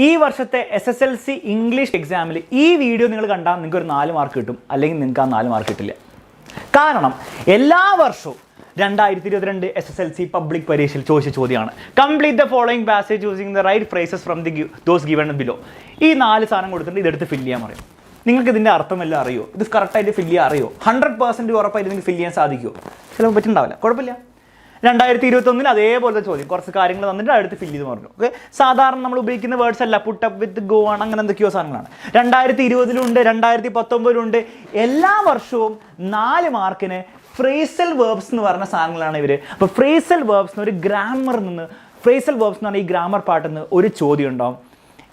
ഈ വർഷത്തെ SSLC English എക്സാമിൽ ഈ വീഡിയോ നിങ്ങൾ കണ്ടാൽ നിങ്ങൾക്ക് ഒരു 4 മാർക്ക് കിട്ടും, അല്ലെങ്കിൽ നിങ്ങൾക്ക് ആ 4 മാർക്ക് കിട്ടില്ല. കാരണം എല്ലാ വർഷവും 2022 SSLC പബ്ലിക് പരീക്ഷയിൽ ചോദിച്ച ചോദ്യമാണ് complete the following passage using the right phrases from the those given below. ഈ 4 സാധനം കൊടുത്തിട്ട് ഇതെടുത്ത് ഫില്ല് ചെയ്യാൻ പറയും. നിങ്ങൾക്ക് ഇതിൻ്റെ അർത്ഥമെല്ലാം അറിയോ? ഇത് കറക്റ്റായിട്ട് ഫില്ല് ചെയ്യാൻ അറിയോ? 100% ഉറപ്പായിട്ട് നിങ്ങൾക്ക് ഫില്ല് ചെയ്യാൻ സാധിക്കുമോ? ചിലപ്പോൾ പറ്റുന്നുണ്ടാവില്ല, കുഴപ്പമില്ല. 2021 അതേപോലത്തെ ചോദ്യം, കുറച്ച് കാര്യങ്ങൾ തന്നിട്ട് അടുത്ത് ഫില്ല് ചെയ്ത് പറഞ്ഞു. ഓക്കെ, സാധാരണ നമ്മൾ ഉപയോഗിക്കുന്ന വേർഡ്സ് അല്ല, പുട്ട് അപ്പ് വിത്ത് ഗോ ആണ്, അങ്ങനെ എന്തൊക്കെയോ സാധനങ്ങളാണ്. 2020 2019 എല്ലാ വർഷവും 4 മാർക്കിന് ഫ്രേസൽ വേർബ്സ് എന്ന് പറഞ്ഞ സാധനങ്ങളാണ് ഇവർ. അപ്പോൾ ഫ്രേസൽ വേർബ്സ് ഒരു ഗ്രാമറിൽ നിന്ന്, ഫ്രേസൽ വേർബ്സ് എന്ന് പറഞ്ഞാൽ ഈ ഗ്രാമർ പാർട്ടിൽ നിന്ന് ഒരു ചോദ്യം ഉണ്ടാവും.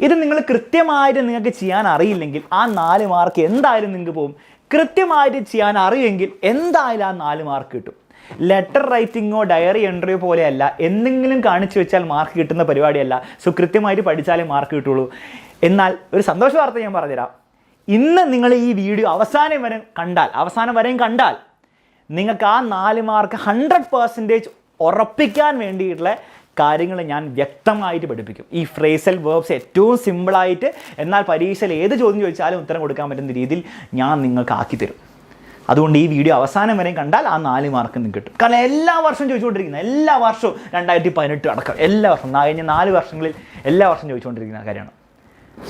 ഇത് നിങ്ങൾ കൃത്യമായിട്ട് നിങ്ങൾക്ക് ചെയ്യാൻ അറിയില്ലെങ്കിൽ ആ 4 മാർക്ക് എന്തായാലും നിങ്ങൾക്ക് പോകും. കൃത്യമായിട്ട് ചെയ്യാൻ അറിയുമെങ്കിൽ എന്തായാലും ആ 4 മാർക്ക് കിട്ടും. ലെറ്റർ റൈറ്റിങ്ങോ ഡയറി എൻട്രിയോ പോലെയല്ല, എന്തെങ്കിലും കാണിച്ചു വെച്ചാൽ മാർക്ക് കിട്ടുന്ന പരിപാടിയല്ല. സോ കൃത്യമായിട്ട് പഠിച്ചാലേ മാർക്ക് കിട്ടുള്ളൂ. എന്നാൽ ഒരു സന്തോഷ വാർത്ത ഞാൻ പറഞ്ഞുതരാം. ഇന്ന് നിങ്ങൾ ഈ വീഡിയോ അവസാനം വരെയും കണ്ടാൽ നിങ്ങൾക്ക് ആ 4 മാർക്ക് 100% ഉറപ്പിക്കാൻ വേണ്ടിയിട്ടുള്ള കാര്യങ്ങൾ ഞാൻ വ്യക്തമായിട്ട് പഠിപ്പിക്കും. ഈ ഫ്രേസൽ വേർബ്സ് ഏറ്റവും സിമ്പിളായിട്ട്, എന്നാൽ പരീക്ഷയിൽ ഏത് ചോദ്യം ചോദിച്ചാലും ഉത്തരം കൊടുക്കാൻ പറ്റുന്ന രീതിയിൽ ഞാൻ നിങ്ങൾക്ക് ആക്കി തരും. അതുകൊണ്ട് ഈ വീഡിയോ അവസാനം വരെയും കണ്ടാൽ ആ 4 മാർക്ക് നിങ്ങൾക്ക് കിട്ടും. കാരണം എല്ലാ വർഷവും ചോദിച്ചുകൊണ്ടിരിക്കുന്നത്, എല്ലാ വർഷവും 2018 അടക്കം എല്ലാ വർഷവും കഴിഞ്ഞ 4 വർഷങ്ങളിൽ എല്ലാ വർഷവും ചോദിച്ചുകൊണ്ടിരിക്കുന്ന കാര്യമാണ്.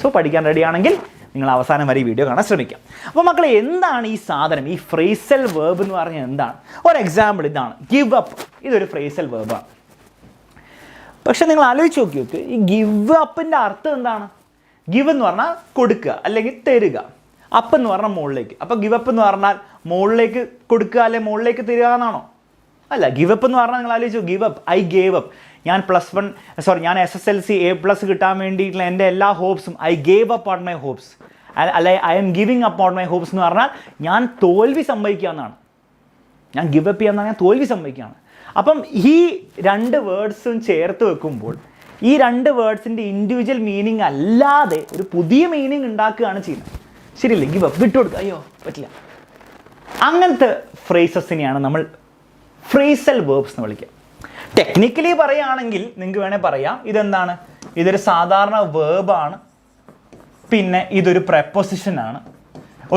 സോ പഠിക്കാൻ റെഡിയാണെങ്കിൽ നിങ്ങൾ അവസാനം വരെ ഈ വീഡിയോ കാണാൻ ശ്രമിക്കാം. അപ്പോൾ മക്കളെ, എന്താണ് ഈ സാധനം, ഈ ഫ്രേസൽ വേർബ് എന്ന് പറഞ്ഞാൽ എന്താണ്? ഒരു എക്സാമ്പിൾ ഇതാണ്, ഗിവ് അപ്പ്. ഇതൊരു ഫ്രേസൽ വേർബാണ്. പക്ഷെ നിങ്ങൾ ആലോചിച്ച് നോക്കി, ഈ ഗിവ് അപ്പിൻ്റെ അർത്ഥം എന്താണ്? ഗിവ് എന്ന് പറഞ്ഞാൽ കൊടുക്കുക അല്ലെങ്കിൽ തരിക, അപ്പ് എന്ന് പറഞ്ഞാൽ മുകളിലേക്ക്. അപ്പോൾ ഗിവ് അപ്പ് എന്ന് പറഞ്ഞാൽ മുകളിലേക്ക് കൊടുക്കുക അല്ലെങ്കിൽ മുകളിലേക്ക് തരിക എന്നാണോ? അല്ല. ഗിവ് അപ്പ് എന്ന് പറഞ്ഞാൽ നിങ്ങൾ ആലോചിച്ചു, give up, I gave up. ഞാൻ ഞാൻ SSLC A+ കിട്ടാൻ വേണ്ടിയിട്ടുള്ള എൻ്റെ എല്ലാ ഹോപ്സും I gave up on my hopes, അല്ലെ I'm giving up on my hopes എന്ന് പറഞ്ഞാൽ ഞാൻ തോൽവി സമ്മതിക്കുക എന്നാണ്. ഞാൻ ഗിവ് അപ്പ് ചെയ്യാന്ന് പറഞ്ഞാൽ തോൽവി സമ്മതിക്കുകയാണ്. അപ്പം ഈ 2 വേർഡ്സും ചേർത്ത് വെക്കുമ്പോൾ ഈ 2 വേർഡ്സിൻ്റെ ഇൻഡിവിജ്വൽ മീനിങ് അല്ലാതെ ഒരു പുതിയ മീനിങ് ഉണ്ടാക്കുകയാണ് ചെയ്യുന്നത്. ശരിയല്ലേ? ഗിവ് അപ്പ്, വിട്ടുകൊടുക്കുക, അയ്യോ പറ്റില്ല. അങ്ങനത്തെ ഫ്രേസസിനെയാണ് നമ്മൾ ഫ്രേസൽ വേർബ്സ് എന്ന് വിളിക്കുക. ടെക്നിക്കലി പറയുകയാണെങ്കിൽ നിങ്ങൾക്ക് വേണേൽ പറയാം ഇതെന്താണ്, ഇതൊരു സാധാരണ വേർബാണ്, പിന്നെ ഇതൊരു പ്രപ്പോസിഷനാണ്.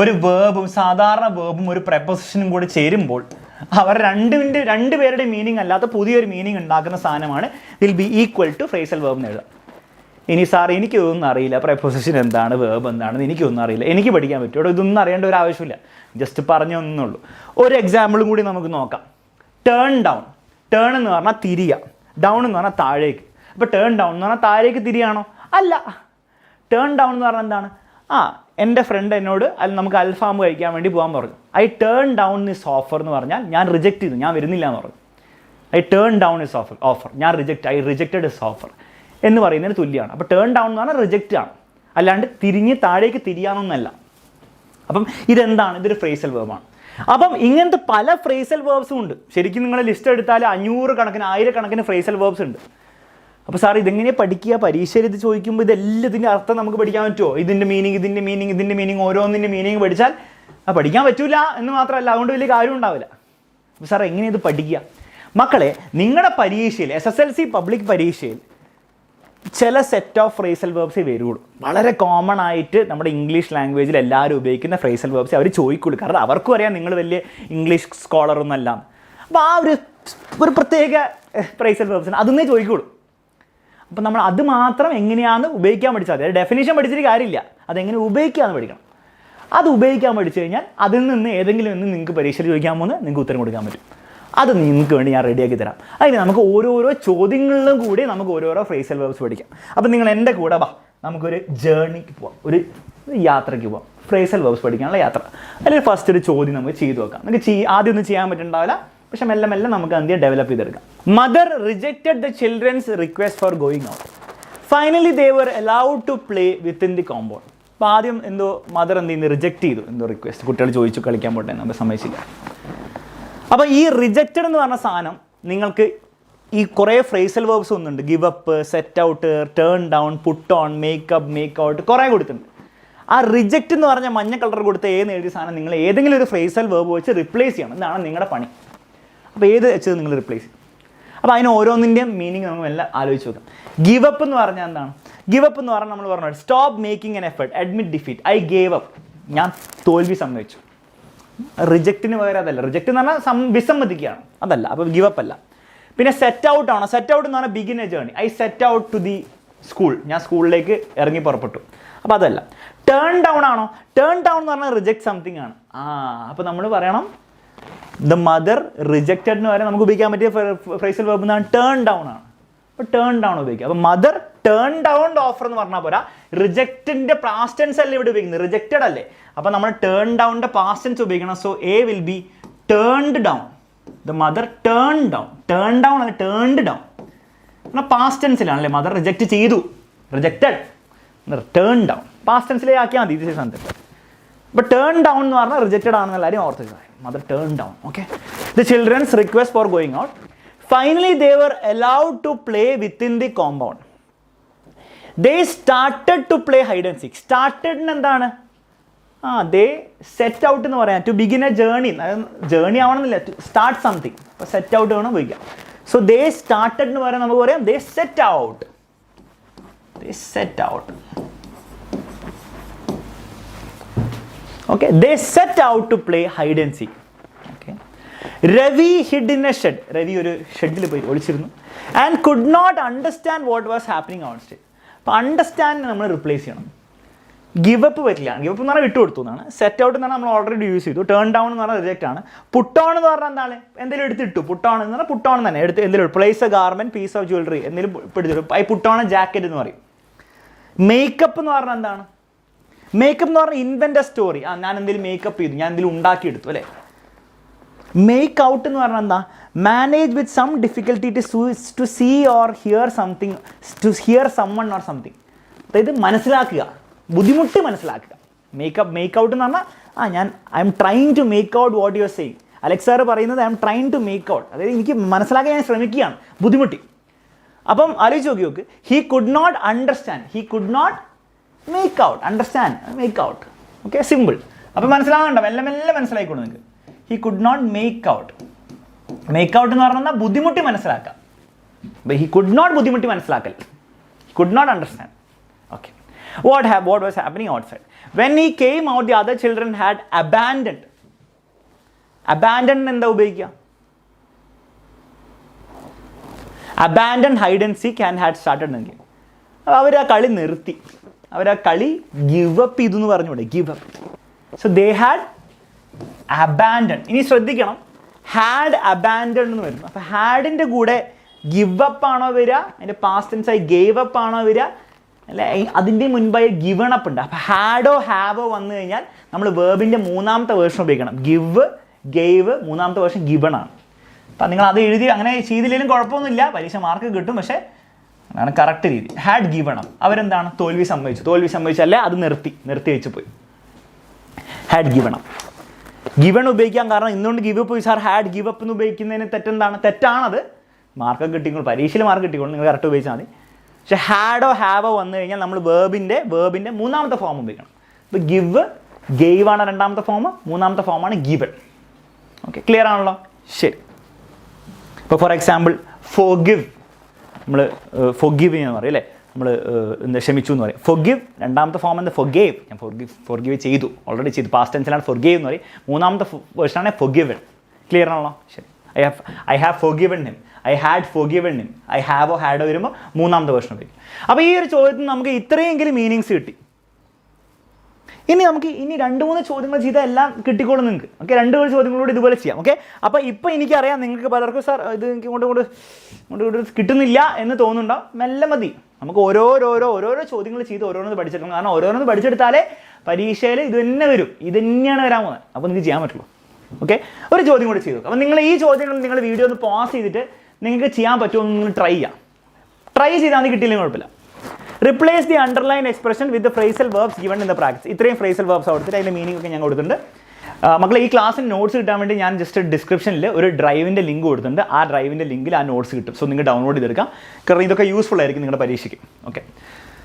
ഒരു വേർബും സാധാരണ വേർബും ഒരു പ്രപ്പോസിഷനും കൂടി ചേരുമ്പോൾ അവർ രണ്ടുപേരുടെ മീനിങ് അല്ലാത്ത പുതിയൊരു മീനിങ് ഉണ്ടാക്കുന്ന സാധനമാണ് will be equal to phrasal verb എന്ന് എഴുതാം. ഇനി സാർ എനിക്കൊന്നും അറിയില്ല, പ്രപ്പോസിഷൻ എന്താണ്, വേർബ് എന്താണെന്ന് എനിക്കൊന്നും അറിയില്ല, എനിക്ക് പഠിക്കാൻ പറ്റുമോ? ഇതൊന്നും അറിയേണ്ട ഒരു ആവശ്യമില്ല, ജസ്റ്റ് പറഞ്ഞൊന്നുള്ളൂ. ഒരു എക്സാമ്പിളും കൂടി നമുക്ക് നോക്കാം. Turn down. ടേൺ എന്ന് പറഞ്ഞാൽ തിരിയുക, ഡൗൺ എന്ന് പറഞ്ഞാൽ താഴേക്ക്. അപ്പോൾ ടേൺ ഡൗൺ എന്ന് പറഞ്ഞാൽ താഴേക്ക് തിരിയാണോ? അല്ല. ടേൺ ഡൗൺ എന്ന് പറഞ്ഞാൽ എന്താണ്? എൻ്റെ ഫ്രണ്ട് എന്നോട് നമുക്ക് അൽഫാം കഴിക്കാൻ വേണ്ടി പോകാൻ പറഞ്ഞു. I turn down this offer എന്ന് പറഞ്ഞാൽ ഞാൻ റിജക്റ്റ് ചെയ്തു, ഞാൻ വരുന്നില്ല എന്ന് പറഞ്ഞു. I turn down this offer, ഞാൻ ഐ റിജക്റ്റഡ് ദിസ് ഓഫർ എന്ന് പറയുന്നതിന് തുല്യമാണ്. അപ്പോൾ ടേൺ ഡൗൺ എന്ന് പറഞ്ഞാൽ റിജക്റ്റ് ആണ്, അല്ലാണ്ട് തിരിഞ്ഞ് താഴേക്ക് തിരിയാമെന്നല്ല. അപ്പം ഇതെന്താണ്? ഇതൊരു ഫ്രേസൽ വേർബാണ്. അപ്പം ഇങ്ങനത്തെ പല ഫ്രേസൽ വേർബ്സും ഉണ്ട്. ശരിക്കും നിങ്ങൾ ലിസ്റ്റ് എടുത്താൽ 500 കണക്കിന് 1000 കണക്കിന് ഫ്രേസൽ വേർബ്സ് ഉണ്ട്. അപ്പോൾ സാർ ഇതെങ്ങനെ പഠിക്കുക? പരീക്ഷയിൽ ഇത് ചോദിക്കുമ്പോൾ ഇതെല്ലാത്തിൻ്റെ അർത്ഥം നമുക്ക് പഠിക്കാൻ പറ്റുമോ? ഇതിൻ്റെ മീനിങ് ഓരോന്നിൻ്റെ മീനിങ് പഠിച്ചാൽ പഠിക്കാൻ പറ്റൂല എന്ന് മാത്രമല്ല, അതുകൊണ്ട് വലിയ കാര്യം ഉണ്ടാവില്ല. അപ്പോൾ സാർ എങ്ങനെ ഇത് പഠിക്കുക? മക്കളെ, നിങ്ങളുടെ പരീക്ഷയിൽ SSLC പബ്ലിക് പരീക്ഷയിൽ ചില സെറ്റ് ഓഫ് ഫ്രേസൽ വേർബ്സേ വരുള്ളൂ. വളരെ കോമൺ ആയിട്ട് നമ്മുടെ ഇംഗ്ലീഷ് ലാംഗ്വേജിൽ എല്ലാവരും ഉപയോഗിക്കുന്ന ഫ്രേസൽ വേർബ്സ് അവർ ചോദിക്കുള്ളൂ. കാരണം അവർക്കും അറിയാം നിങ്ങൾ വലിയ ഇംഗ്ലീഷ് സ്കോളറൊന്നും അല്ല. അപ്പോൾ ആ ഒരു പ്രത്യേക ഫ്രേസൽ വേർബ്സിന് അതൊന്നേ ചോദിക്കുള്ളൂ. അപ്പോൾ നമ്മൾ അത് മാത്രം എങ്ങനെയാണെന്ന് ഉപയോഗിക്കാൻ പഠിച്ചാൽ മതി. ഡെഫിനേഷൻ പഠിച്ചിട്ട് കാര്യമില്ല, അതെങ്ങനെ ഉപയോഗിക്കാമെന്ന് പഠിക്കണം. അത് ഉപയോഗിക്കാൻ പഠിച്ചു കഴിഞ്ഞാൽ അതിൽ നിന്ന് ഏതെങ്കിലും ഒന്ന് നിങ്ങൾക്ക് പരീക്ഷയിൽ ചോദിക്കാൻ പോകുന്നത് നിങ്ങൾക്ക് ഉത്തരം കൊടുക്കാൻ പറ്റും. അത് നിങ്ങൾക്ക് വേണ്ടി ഞാൻ റെഡിയാക്കി തരാം. അതിന് നമുക്ക് ഓരോരോ ചോദ്യങ്ങളിലും കൂടി നമുക്ക് ഓരോരോ ഫ്രേസൽ വേർബ്സ് പഠിക്കാം. അപ്പോൾ നിങ്ങൾ എൻ്റെ കൂടെ നമുക്കൊരു ജേർണിക്ക് പോവാം, ഒരു യാത്രയ്ക്ക് പോവാം, ഫ്രേസൽ വേർബ്സ് പഠിക്കാനുള്ള യാത്ര. അല്ലെങ്കിൽ ഫസ്റ്റ് ഒരു ചോദ്യം നമുക്ക് ചെയ്തു നോക്കാം. നമുക്ക് ആദ്യം ഒന്നും ചെയ്യാൻ പറ്റുന്നുണ്ടാവില്ല, പക്ഷെ മെല്ലെ നമുക്ക് എന്തെങ്കിലും ഡെവലപ്പ് ചെയ്തെടുക്കാം. Mother rejected the children's request for going out. Finally they were allowed to play within the compound. അപ്പോൾ ആദ്യം മദർ റിജക്റ്റ് ചെയ്തു റിക്വസ്റ്റ്. കുട്ടികൾ ചോദിച്ചു കളിക്കാൻ പോട്ടെ, നമ്മൾ സമ്മതിച്ചില്ല. അപ്പോൾ ഈ റിജക്റ്റഡ് എന്ന് പറഞ്ഞ സാധനം നിങ്ങൾക്ക് ഈ കുറേ ഫ്രേസൽ വേർബ്സ് ഒന്നുണ്ട്. Give up, set out, turn down, put on, makeup, make out, കുറേ കൊടുത്തിട്ടുണ്ട്. ആ റിജക്റ്റ് എന്ന് പറഞ്ഞാൽ മഞ്ഞ കളർ കൊടുത്ത എഴുതിയ സാധനം നിങ്ങൾ ഏതെങ്കിലും ഒരു ഫ്രേസൽ വേർബ് വെച്ച് റിപ്ലേസ് ചെയ്യണം. ഇതാണ് നിങ്ങളുടെ പണി. അപ്പോൾ ഏത് വെച്ചത് നിങ്ങൾ റിപ്ലേസ് ചെയ്യും. അപ്പോൾ അതിന് ഓരോന്നിൻ്റെയും മീനിങ് നമുക്ക് എല്ലാം ആലോചിച്ച് നോക്കാം. ഗിവ് അപ്പ് എന്ന് പറഞ്ഞാൽ എന്താണ്? ഗിവ് അപ്പ് എന്ന് പറഞ്ഞാൽ നമ്മൾ പറഞ്ഞു stop making N effort, admit defeat, I gave up, ഞാൻ തോൽവി സമ്മതിച്ചു. റിജക്റ്റിന് പകരം അതല്ല, റിജക്റ്റ് എന്ന് പറഞ്ഞാൽ വിസമ്മതിക്കുകയാണ്, അതല്ല. അപ്പോൾ ഗിവ് അപ്പ് അല്ല. പിന്നെ സെറ്റ് ഔട്ട് ആണോ? സെറ്റ് ഔട്ട് എന്ന് പറഞ്ഞാൽ begin a journey, I set out to the school, ഞാൻ സ്കൂളിലേക്ക് ഇറങ്ങി പുറപ്പെട്ടു. അപ്പോൾ അതല്ല. ടേൺ ഡൗൺ ആണോ? ടേൺ ഡൗൺ എന്ന് പറഞ്ഞാൽ റിജക്ട് സംതിങ് ആണ്. അപ്പോൾ നമ്മൾ പറയണം ദ മദർ റിജക്റ്റഡ് എന്ന് പറയാൻ നമുക്ക് ഉപയോഗിക്കാൻ പറ്റിയ ഫ്രേസൽ വെർബ് എന്നാണ് ടേൺ ഡൗൺ ആണ്. അപ്പോൾ ടേൺ ഡൗൺ ഉപയോഗിക്കുക. അപ്പോൾ മദർ ടേൺ ഡൗൺ ഓഫർ എന്ന് പറഞ്ഞാൽ പോരാ, റിജക്റ്റിൻ്റെ പാസ്റ്റ് ടെൻസ് അല്ലേ ഇവിടെ ഉപയോഗിക്കുന്നത്, റിജക്റ്റഡ് അല്ലേ. അപ്പോൾ നമ്മൾ ടേൺ ഡൗണിൻ്റെ പാസ്റ്റ് ടെൻസ് ഉപയോഗിക്കണം. So A will be turned down, the mother turn down. Turn down അല്ല, ടേൺഡ് ഡൗൺ എന്നാൽ പാസ്റ്റ് ടെൻസിലാണല്ലേ. മദർ റിജക്റ്റ് ചെയ്തു, റിജക്റ്റഡ്, ടേൺ ഡൗൺ പാസ്റ്റ് ടെൻസിലേക്ക് ആക്കിയാൽ മതി ഇത് സംതിങ്. അപ്പോൾ ടേൺ ഡൗൺ എന്ന് പറഞ്ഞാൽ റിജക്റ്റഡ് ആണെന്നുള്ള കാര്യം ഓർത്ത്, mother turn down. Okay. The children's request for going out, finally they were allowed to play within the compound. They started to play hide and seek. സ്റ്റാർട്ടഡിന് എന്താണ്? ദേ സെറ്റ് ഔട്ട് എന്ന് പറയാം, to begin a journey. Journey ആവണമെന്നില്ല, to start something. അപ്പോൾ set out വേണം ഉപയോഗിക്കാം. So they started എന്ന് പറയാൻ നമുക്ക് പറയാം they set out. They set out. Okay, they set out to play hide and seek. Okay. Ravi hid in a shed. Ravi ഒരു ഷെഡിൽ പോയി ഒളിച്ചിരുന്നു. And could not understand what was happening on stage. അപ്പോൾ understand നമ്മൾ റിപ്ലേസ് ചെയ്യണം. Give up പറ്റില്ല. Give up എന്ന് പറഞ്ഞാൽ വിട്ടുകൊടുത്തു എന്നാണ്. സെറ്റ് ഔട്ട് എന്ന് പറഞ്ഞാൽ നമ്മൾ ഓൾറെഡി യൂസ് ചെയ്തു. ടേൺ ഡൗൺ എന്ന് പറഞ്ഞാൽ റിജക്റ്റ് ആണ്. പുട്ട് ഓൺ എന്ന് പറഞ്ഞാൽ എന്താണ്? എന്തെങ്കിലും എടുത്തിട്ടു. പുട്ട് ഓൺ എന്ന് പറഞ്ഞാൽ പുട്ട് ഓൺ തന്നെ എടുത്ത് എന്തെങ്കിലും place a garment, piece of jewellery എന്തെങ്കിലും പിടിച്ചിട്ടു. I put on a jacket എന്ന് പറയും. മേക്കപ്പ് എന്ന് പറഞ്ഞാൽ എന്താണ്? മേക്കപ്പ് എന്ന് പറഞ്ഞാൽ ഇൻവെന്റ് എ സ്റ്റോറി. ഞാൻ എന്തെങ്കിലും മേക്കപ്പ് ചെയ്തു, ഞാൻ എന്തെങ്കിലും ഉണ്ടാക്കിയെടുത്തു അല്ലേ. മേക്ക് ഔട്ട് എന്ന് പറഞ്ഞാൽ എന്താ? Manage with some difficulty to see or hear something, to hear summon or something. അതായത് മനസ്സിലാക്കുക, ബുദ്ധിമുട്ട് മനസ്സിലാക്കുക. മേക്ക് ഔട്ട് എന്ന് പറഞ്ഞാൽ I am trying to make out what you are saying. Alex sir പറയുന്നത് I am trying to make out, അതായത് എനിക്ക് മനസ്സിലാക്കാൻ ഞാൻ ശ്രമിക്കുകയാണ്, ബുദ്ധിമുട്ടി. അപ്പം ആലോചിച്ച് നോക്കി. He could not understand, he could not make out. Understand, make out. Okay, simple. അപ്പം മനസ്സിലാകണ്ട, മെല്ലെ മെല്ലെ മനസ്സിലായിക്കോളൂ നിങ്ങൾക്ക്. He could not make out. Make out എന്ന് പറഞ്ഞാൽ ബുദ്ധിമുട്ടി മനസ്സിലാക്കാം. ഹി കുഡ് നോട്ട് ബുദ്ധിമുട്ടി മനസ്സിലാക്കൽ, he could not understand. Okay. What was happening outside? When he came out, the other children had abandoned. Abandoned എന്താ ഉപയോഗിക്കുക? Abandoned hide and seek and had started a game. അവർ ആ കളി നിർത്തി, അവർ ആ കളി give up ചെയ്തു എന്ന് പറഞ്ഞൂടെ, give up. So they had abandon. ഇനി ശ്രദ്ധിക്കണം, ഹാഡ് അബാൻഡൺ എന്ന് വരുന്നു. അപ്പോൾ ഹാഡിൻ്റെ കൂടെ ഗിവ് അപ്പ് ആണോ വരിക, അതിൻ്റെ പാസ്റ്റ് ടെൻസായി ഗേവ് അപ്പ് ആണോ വരിക, അല്ലെ അതിൻ്റെ മുൻപായി ഗിവൺ അപ്പ് ഉണ്ട്. അപ്പോൾ ഹാഡോ ഹാവോ വന്നു കഴിഞ്ഞാൽ നമ്മൾ വേർബിൻ്റെ മൂന്നാമത്തെ വേർഷൻ ഉപയോഗിക്കണം. ഗിവ്, ഗേവ്, മൂന്നാമത്തെ വേർഷൻ ഗിവൺ ആണ്. അപ്പം നിങ്ങൾ അത് എഴുതി അങ്ങനെ ചെയ്തില്ലെങ്കിലും കുഴപ്പമൊന്നുമില്ല, പരീക്ഷ മാർക്ക് കിട്ടും. പക്ഷേ അതാണ് കറക്റ്റ് രീതി. Had given up. അവരെന്താണ്? തോൽവി സമ്മതിച്ചു. തോൽവി സമ്മതിച്ചല്ലേ അത് നിർത്തി വെച്ച് പോയി. Had given up. ഗിവൺ ഉപയോഗിക്കാൻ കാരണം ഇന്നുകൊണ്ട് give up sir had give up എന്ന് ഉപയോഗിക്കുന്നതിന് തെറ്റെന്താണ്? തെറ്റാണത്. മാർക്ക് കിട്ടിക്കോളൂ, പരീക്ഷയിൽ മാർക്ക് കിട്ടിക്കോളൂ, നിങ്ങൾ കറക്റ്റ് ഉപയോഗിച്ചാൽ മതി. പക്ഷേ ഹാഡോ ഹാവോ വന്നു കഴിഞ്ഞാൽ നമ്മൾ വേർബിൻ്റെ മൂന്നാമത്തെ ഫോം ഉപയോഗിക്കണം. ഇപ്പോൾ ഗിവ്, ഗെയ്വ് ആണ് രണ്ടാമത്തെ ഫോം, മൂന്നാമത്തെ ഫോമാണ് ഗിവൺ. ഓക്കെ, ക്ലിയർ ആണല്ലോ? ശരി. ഇപ്പോൾ ഫോർ എക്സാമ്പിൾ ഫോർഗിവ്, നമ്മൾ ഫോർഗിവ് എന്ന് പറയും അല്ലേ, നമ്മൾ എന്താ ക്ഷമിച്ചു എന്ന് പറയും. ഫോർഗിവ് രണ്ടാമത്തെ ഫോം എന്താ? ഫോർഗേവ്. ഞാൻ ഫോർഗിവ് ചെയ്തു, ഓൾറെഡി ചെയ്തു, പാസ്റ്റ് ടെൻസിലാണ് ഫോർഗേവ് എന്ന് പറയും. മൂന്നാമത്തെ വേർഷനാണ് ഫോർഗിവൺ. ക്ലിയർ ആണല്ലോ? ശരി. I have forgiven him, I had forgiven him, I ഹാവോ ഹാഡോ വരുമ്പോൾ മൂന്നാമത്തെ വേർഷൻ ഉപയോഗിക്കും. അപ്പോൾ ഈ ഒരു ചോദ്യത്തിന് നമുക്ക് ഇത്രയെങ്കിലും മീനിങ്സ് കിട്ടി. ഇനി നമുക്ക് 2-3 ചോദ്യങ്ങൾ ചെയ്താൽ എല്ലാം കിട്ടിക്കോളും നിങ്ങൾക്ക്. ഓക്കെ, 2 ചോദ്യങ്ങളോട് ഇതുപോലെ ചെയ്യാം. ഓക്കെ, അപ്പോൾ ഇപ്പോൾ എനിക്കറിയാം നിങ്ങൾക്ക് പലർക്കും സാർ ഇത് എനിക്ക് ഇങ്ങോട്ട് കിട്ടുന്നില്ല എന്ന് തോന്നുന്നുണ്ടോ? മെല്ലെ മതി. നമുക്ക് ഓരോരോ ചോദ്യങ്ങൾ ചെയ്ത് ഓരോന്ന് പഠിച്ചെടുക്കണം. കാരണം ഓരോന്ന് പഠിച്ചെടുത്താലേ പരീക്ഷയിൽ ഇത് തന്നെ വരും, ഇത് തന്നെയാണ് വരാൻ പോകുന്നത്. അപ്പോൾ നിങ്ങൾക്ക് ചെയ്യാൻ പറ്റുള്ളൂ. ഓക്കെ, ഒരു ചോദ്യം കൂടി ചെയ്തു. അപ്പോൾ നിങ്ങൾ ഈ ചോദ്യങ്ങൾ നിങ്ങൾ വീഡിയോ ഒന്ന് പോസ് ചെയ്തിട്ട് നിങ്ങൾക്ക് ചെയ്യാൻ പറ്റുമോ എന്ന് നിങ്ങൾ ട്രൈ ചെയ്യാം. ട്രൈ ചെയ്താൽ അത് കിട്ടിയില്ലെങ്കിൽ കുഴപ്പമില്ല. Replace the underline expression with phrasal verbs given in the practice. ഇത്രയും ഫ്രേസൽ വെർബ്സ് കൊടുത്തിട്ട് അതിൻ്റെ മീനിങ് ഒക്കെ ഞാൻ കൊടുത്തിട്ടുണ്ട്. മക്കളെ ഈ ക്ലാസ്സിന് നോട്ട്സ് കിട്ടാൻ വേണ്ടി ഞാൻ ജസ്റ്റ് ഡിസ്ക്രിപ്ഷനിൽ ഒരു ഡ്രൈവിൻ്റെ ലിങ്ക് കൊടുത്തിട്ടുണ്ട്. ആ ഡ്രൈവിൻ്റെ ലിങ്കിൽ ആ നോട്ട്സ് കിട്ടും. സോ നിങ്ങൾ ഡൗൺലോഡ് ചെയ്തെടുക്കാം. കാരണം ഇതൊക്കെ യൂസ്ഫുൾ ആയിരിക്കും നിങ്ങളുടെ പരീക്ഷയ്ക്ക്. ഓക്കെ,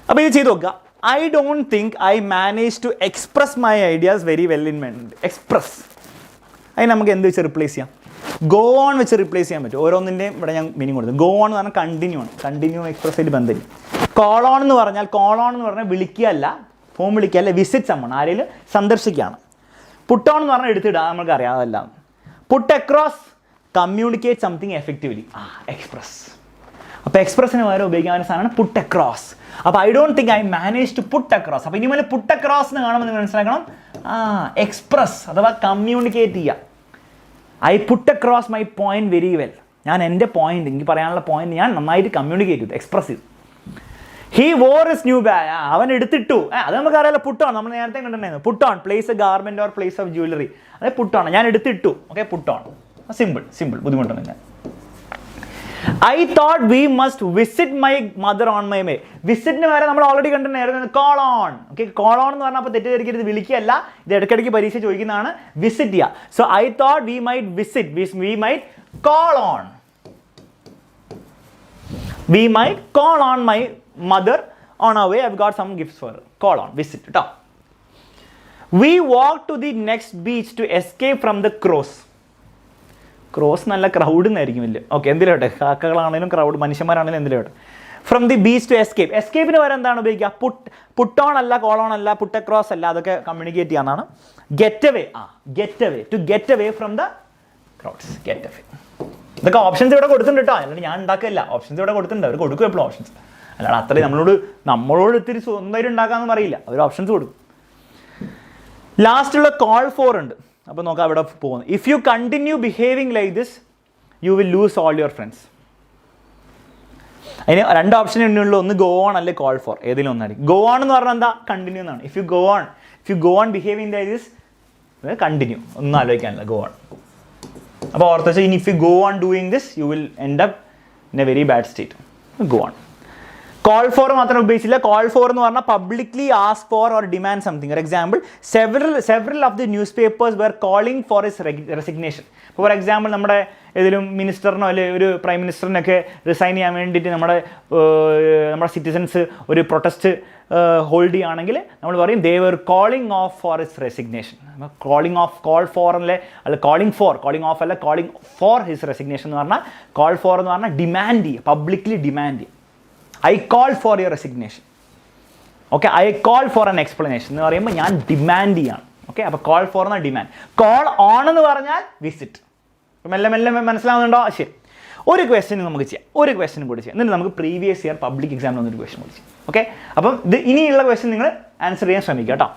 അപ്പോൾ ഇത് ചെയ്ത് നോക്കുക. I don't think I manage to express my ideas very well in mind. Express അതിന് നമുക്ക് എന്ത് വെച്ച് റിപ്ലേസ് ചെയ്യാം? ഗോ ഓൺ വെച്ച് റിപ്ലേസ് ചെയ്യാൻ പറ്റും. ഓരോന്നിൻ്റെയും ഇവിടെ ഞാൻ മീനിങ് കൊടുത്തു. ഗോ ഓൺ എന്ന് പറഞ്ഞാൽ കണ്ടിന്യൂ ആണ്. കണ്ടിന്യൂ എക്സ്പ്രസ് ആയിട്ട് ബന്ധമില്ല. കോളോൺ എന്ന് പറഞ്ഞാൽ വിളിക്കുകയല്ല, ഫോൺ വിളിക്കുകയല്ല, വിസിറ്റ് സമ്മൺ, ആരെങ്കിലും സന്ദർശിക്കുകയാണ്. പുട്ട് ഓൺ എന്ന് പറഞ്ഞാൽ എടുത്തിടുക, നമുക്ക് അറിയാതല്ല. Put across, communicate something effectively, express. അപ്പോൾ എക്സ്പ്രസ്സിന് പകരം ഉപയോഗിക്കാവുന്ന സാധനമാണ് പുട്ട് അക്രോസ്. അപ്പോൾ I don't think I manage to put across. അപ്പോൾ ഇനി മുതൽ പുട്ട് അക്രോസ് എന്ന് കാണുമ്പോൾ നിങ്ങൾ മനസ്സിലാക്കണം, എക്സ്പ്രസ് അഥവാ കമ്മ്യൂണിക്കേറ്റ് ചെയ്യുക. I put across my point very well. ഞാൻ എൻ്റെ പോയിന്റ്, എനിക്ക് പറയാനുള്ള പോയിന്റ് ഞാൻ നന്നായിട്ട് കമ്മ്യൂണിക്കേറ്റ് ചെയ്തു, എക്സ്പ്രസ് ചെയ്തു. He wore his new bag, അവൻ എടുത്തിട്ടു. അത് നമുക്കറിയാലോ, പുട്ട് ഓൺ. നമ്മൾ നേരത്തെ കണ്ടിട്ടുണ്ടായിരുന്നു, put on place a garment or place of jewellery. അതെ പുട്ട് ഓൺ, ഞാൻ എടുത്തിട്ടു. Okay, put on. സിമ്പിൾ, ബുദ്ധിമുട്ടൊന്നുമില്ല. I thought we must visit my mother on my May. വിസിറ്റിന് വരെ നമ്മൾ ഓൾറെഡി കണ്ടിട്ടുണ്ടായിരുന്നു, call on. Okay, call on എന്ന് പറഞ്ഞാൽ അപ്പോൾ തെറ്റിദ്ധരിക്കരുത്, വിളിക്കുകയല്ല, ഇത് ഇടയ്ക്കിടയ്ക്ക് പരീക്ഷ ചോദിക്കുന്നതാണ്, വിസിറ്റ് ചെയ്യുക. So I thought V might visit, V might call on, V might call on my mother on our way. I've got some gifts for her. Call on, visit. ട്ടോ. We walked to the next beach to escape from the crows. Crows നല്ല crowd എന്നായിരിക്കും ഇല്ല. Okay, എന്തിലോട്ടെ, കാക്കകളാണെങ്കിലും crowd, മനുഷ്യന്മാരാണെങ്കിലും എന്തിലോട്ടെ. From the beach to escape. എസ്കേപ്പിന് വരെ എന്താണ് ഉപയോഗിക്കുക? പുട്ട് ഓൺ അല്ല, കോൾ ഓൺ അല്ല, പുട്ട് അക്രോസ് അല്ല, അതൊക്കെ കമ്മ്യൂണിക്കേറ്റ് ചെയ്യാനാണ്. Get away, to get away from the crowds, get away. ഇതൊക്കെ ഓപ്ഷൻസ് ഇവിടെ കൊടുത്തിട്ടുണ്ട് കേട്ടോ, അല്ലാണ്ട് ഞാൻ ഉണ്ടാക്കില്ല. ഓപ്ഷൻസ് ഇവിടെ കൊടുത്തിട്ടുണ്ട്, അവർ കൊടുക്കും എപ്പോഴും ഓപ്ഷൻസ്. അല്ലാണ്ട് അത്രയും നമ്മളോട് ഇത്തിരി സ്വന്തമായിട്ട് ഉണ്ടാക്കാമെന്ന് പറയില്ല, അവർ ഓപ്ഷൻസ് കൊടുക്കും. ലാസ്റ്റുള്ള കോൾ ഫോർ ഉണ്ട്. അപ്പോൾ നോക്കാം അവിടെ പോകുന്നത്. If you continue behaving like this you will lose all your friends. അതിന് രണ്ട് ഓപ്ഷൻ ഉള്ളൂ, ഒന്ന് ഗോ ഓൺ അല്ലെ കോൾ ഫോർ, ഏതെങ്കിലും ഒന്നായിരിക്കും. ഗോ ഓൺ എന്ന് പറഞ്ഞാൽ എന്താ? കണ്ടിന്യൂ എന്നാണ്. If you go on behaving like this continue, ഒന്നും ആലോചിക്കാനില്ല, ഗോ ഓൺ. അപ്പോൾ ഓർത്ത് വെച്ചാൽ ഇനി if you go on doing this you will end up in a very bad state. Go on. Call four മാത്രം ഉപയോഗിച്ചില്ല. കോൾ ഫോർ എന്ന് പറഞ്ഞാൽ publicly ask for or demand something. For example, several of the newspapers were calling for his resignation. For example, നമ്മുടെ ഏതെങ്കിലും മിനിസ്റ്ററിനോ അല്ലെങ്കിൽ ഒരു prime മിനിസ്റ്ററിനൊക്കെ resign ചെയ്യാൻ വേണ്ടിയിട്ട് നമ്മുടെ സിറ്റിസൻസ് ഒരു പ്രൊട്ടസ്റ്റ് ഹോൾഡ് ചെയ്യുകയാണെങ്കിൽ നമ്മൾ പറയും they were calling off for his resignation. Calling off, call for അല്ലെ, അല്ല കോളിംഗ് ഓഫ് അല്ല, കോളിംഗ് ഫോർ ഹിസ് റെസിഗ്നേഷൻ എന്ന് പറഞ്ഞാൽ, കോൾ ഫോർ എന്ന് പറഞ്ഞാൽ ഡിമാൻഡ് ചെയ്യുക, പബ്ലിക്ലി ഡിമാൻഡ് ചെയ്യുക. I call for your resignation. Okay, I call for an explanation എന്ന് പറയുമ്പോൾ ഞാൻ ഡിമാൻഡ് ചെയ്യാണ്. ഓക്കെ, അപ്പോൾ കോൾ ഫോർ എന്നാൽ ഡിമാൻഡ്. കോൾ ഓൺ എന്ന് പറഞ്ഞാൽ വിസിറ്റ്. മെല്ലെ മനസ്സിലാവുന്നുണ്ടോ? ശരി, ഒരു ക്വസ്റ്റ്യൻ നമുക്ക് ചെയ്യാം, ഒരു ക്വസ്റ്റ്യൻ കൂടി ചെയ്യാം, എന്നിട്ട് നമുക്ക് പ്രീവിയസ് ഇയർ പബ്ലിക് എക്സാമിൽ വന്നൊരു ക്വസ്റ്റ്യൻ കൂടി ചെയ്യാം. ഓക്കെ, അപ്പം ഇത് ഇനിയുള്ള ക്വസ്റ്റ്യൻ നിങ്ങൾ ആൻസർ ചെയ്യാൻ ശ്രമിക്കുക കേട്ടോ.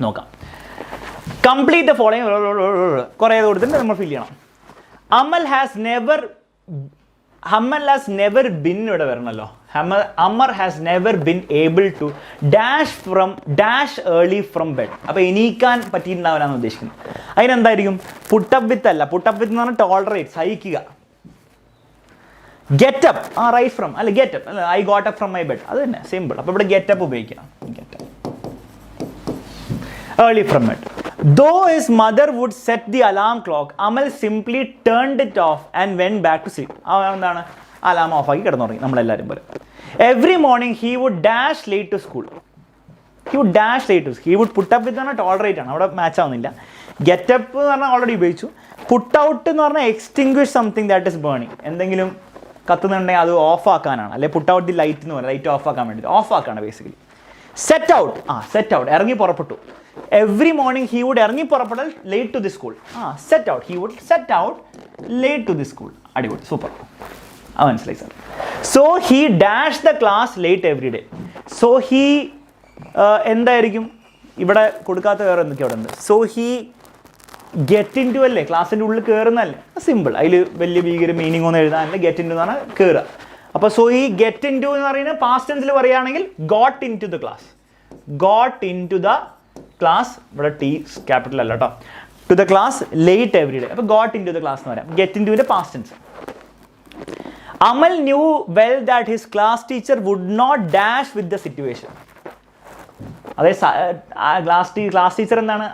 നോക്കാം. കംപ്ലീറ്റ് ദ ഫോളോയിങ്, കുറേ കൊടുത്തിട്ട് നമ്മൾ ഫിൽ ചെയ്യണം. അമൽ ഹാസ് നെവർ ബിൻ, ഇവിടെ വരണമല്ലോ. Amar has never been able to dash early from bed. അപ്പോൾ എണീക്കാൻ പറ്റിയിട്ടുണ്ടാവില്ലെന്ന് ഉദ്ദേശിക്കുന്നത്. അതിനെന്തായിരിക്കും? പുട്ടപ്പ് വിത്ത് അല്ല, പുട്ടപ്പ് വിത്ത് എന്ന് പറഞ്ഞാൽ ടോളറേറ്റ്, സഹിക്കുക. ഗെറ്റപ്പ്, റൈറ്റ് ഫ്രം അല്ല, ഗെറ്റപ്പ് അല്ല, I got up from my bed, അത് തന്നെ സിമ്പിൾ. അപ്പോൾ ഇവിടെ ഗെറ്റപ്പ് ഉപയോഗിക്കണം. Getup, early from bed. Though his mother would set the alarm clock, Amal simply turned it off and went back to sleep. എന്താണ്? Alarm ഓഫാക്കി കിടന്നുറങ്ങി, നമ്മളെല്ലാവരും പോലെ. Every morning he would dash late to school. He would put up with പറഞ്ഞാൽ tolerate ആണ്, അവിടെ match ആവുന്നില്ല. Getup എന്ന് പറഞ്ഞാൽ ഓൾറെഡി ഉപയോഗിച്ചു. പുട്ട് ഔട്ട് എന്ന് പറഞ്ഞാൽ extinguish something that is burning. എന്തെങ്കിലും കത്തുന്നുണ്ടെങ്കിൽ അത് ഓഫ് ആക്കാനാണ്, അല്ലെ പുട്ട് ഔട്ട് ദി ലൈറ്റ് എന്ന് പറഞ്ഞാൽ ലൈറ്റ് ഓഫ് ആക്കാൻ വേണ്ടി ഓഫ് ആക്കാണ് ബേസിക്കലി. സെറ്റ് ഔട്ട് ഇറങ്ങി പുറപ്പെട്ടു. എവറി മോർണിംഗ് ഹി വുഡ് ഇറങ്ങി പുറപ്പെടൽ late to the school. He would set out late to the school. അടിപൊളി, സൂപ്പർ, അത് മനസ്സിലായി sir. So he dash the class late every day. So he എന്തായിരിക്കും ഇവിടെ കൊടുക്കാത്ത വേറെ എന്തൊക്കെ അവിടെ ഉണ്ട്? So he get in to അല്ലേ, ക്ലാസ്സിൻ്റെ ഉള്ളിൽ കയറുന്നല്ലേ, സിമ്പിൾ. അതിൽ വലിയ ഭീകര മീനിങ് ഒന്നും എഴുതാനല്ല. ഗെറ്റ് ഇൻ ടു എന്ന് പറഞ്ഞാൽ കയറുക. അപ്പോൾ സോ ഈ ഗെറ്റ് ഇൻ ടു എന്ന് പറയുന്നത് പാസ്റ്റ് ടെൻസിൽ പറയുകയാണെങ്കിൽ got in to the class. ഇവിടെ ടി ക്യാപിറ്റൽ അല്ല കേട്ടോ. To the class late every day. അപ്പോൾ got in to the class എന്ന് പറയാം. ഗെറ്റ് ഇൻ ടുവിൻ്റെ past tense. Amal knew well that his class teacher would not dash with the situation. അതായത് class teacher എന്താണ്,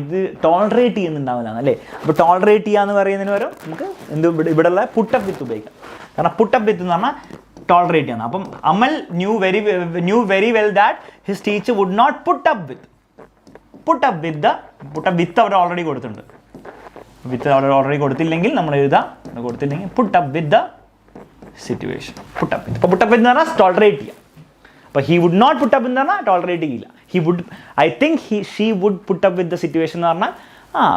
ഇത് tolerate ചെയ്യുന്നുണ്ടാവില്ല അല്ലേ. അപ്പോൾ ടോളറേറ്റ് ചെയ്യാന്ന് പറയുന്നതിന് പകരം നമുക്ക് ഇവിടെയുള്ള പുട്ടപ്പ് വിത്ത് ഉപയോഗിക്കാം. കാരണം പുട്ടപ്പ് വിത്ത് എന്ന് പറഞ്ഞാൽ ടോളറേറ്റ് ചെയ്യുന്നത്. അപ്പം Amal knew very well that his teacher would not put up with അവർ ഓൾറെഡി കൊടുത്തിട്ടുണ്ട്. വിത്ത് അവർ ഓൾറെഡി കൊടുത്തില്ലെങ്കിൽ നമ്മൾ എഴുതാം, കൊടുത്തില്ലെങ്കിൽ put up with the situation. Put up with എന്ന് പറഞ്ഞാൽ ടോളറേറ്റ് ചെയ്യാം. അപ്പോൾ he would not put up എന്ന് പറഞ്ഞാൽ ടോളറേറ്റ് ചെയ്യില്ല. I think she would put up with the situation എന്ന് പറഞ്ഞാൽ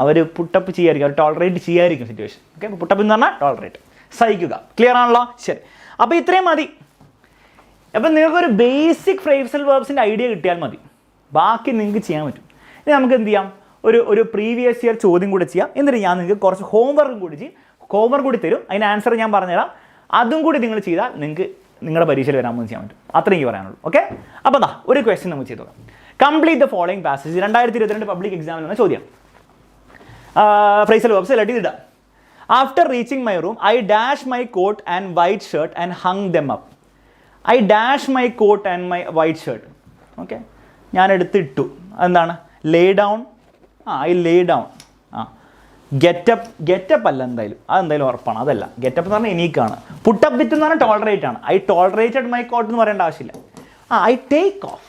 അവർ പുട്ടപ്പ് ചെയ്യായിരിക്കും, അവർ ടോളറേറ്റ് ചെയ്യായിരിക്കും സിറ്റുവേഷൻ. ഓക്കെ, പുട്ടപ്പ് എന്ന് പറഞ്ഞാൽ ടോളറേറ്റ്, സഹിക്കുക. ക്ലിയർ ആണല്ലോ? ശരി, അപ്പോൾ ഇത്രയും മതി. അപ്പം നിങ്ങൾക്കൊരു ബേസിക് ഫ്രേസൽ വേർബ്സിൻ്റെ ഐഡിയ കിട്ടിയാൽ മതി, ബാക്കി നിങ്ങൾക്ക് ചെയ്യാൻ പറ്റും. ഇനി നമുക്ക് എന്ത് ചെയ്യാം, ഒരു പ്രീവിയസ് ഇയർ ചോദ്യം കൂടെ ചെയ്യാം. എന്നിട്ട് ഞാൻ നിങ്ങൾക്ക് കുറച്ച് ഹോംവർക്ക് കൂടി ചെയ്യും, ഹോംവർക്ക് കൂടി തരും, അതിന് ആൻസർ ഞാൻ പറഞ്ഞുതരാം. അതും കൂടി നിങ്ങൾ ചെയ്താൽ നിങ്ങൾക്ക് നിങ്ങളുടെ പരീക്ഷയിൽ വരാമെന്ന് ചെയ്യാൻ പറ്റും. അത്രയും എനിക്ക് പറയാനുള്ളൂ. ഓക്കെ, അപ്പോൾ ഒരു ക്വസ്റ്റ്യൻ നമുക്ക് ചെയ്തു നോക്കാം. Complete the following passage. 2022 public എക്സാമിൽ വന്ന ചോദ്യം. ഫ്രേസൽ വേർബ്സ് സെലക്ട് ചെയ്തിടാം. After reaching my room I dash my coat and white shirt and hung them up. I dash my coat and my white shirt. Okay, ഞാൻ എടുത്തിട്ടു. എന്താണ്? Lay down. I lay down. Get up അല്ല, അതെന്തായാലും ഉറപ്പാണ്, അതല്ല. Getup എന്ന് പറഞ്ഞാൽ എനിക്കാണ്. പുട്ടപ്പ് വിത്ത് എന്ന് പറഞ്ഞാൽ ടോളറേറ്റ് ആണ്. ഐ ടോളറേറ്റഡ് മൈ കോട്ട് എന്ന് പറയേണ്ട ആവശ്യമില്ല. I take off.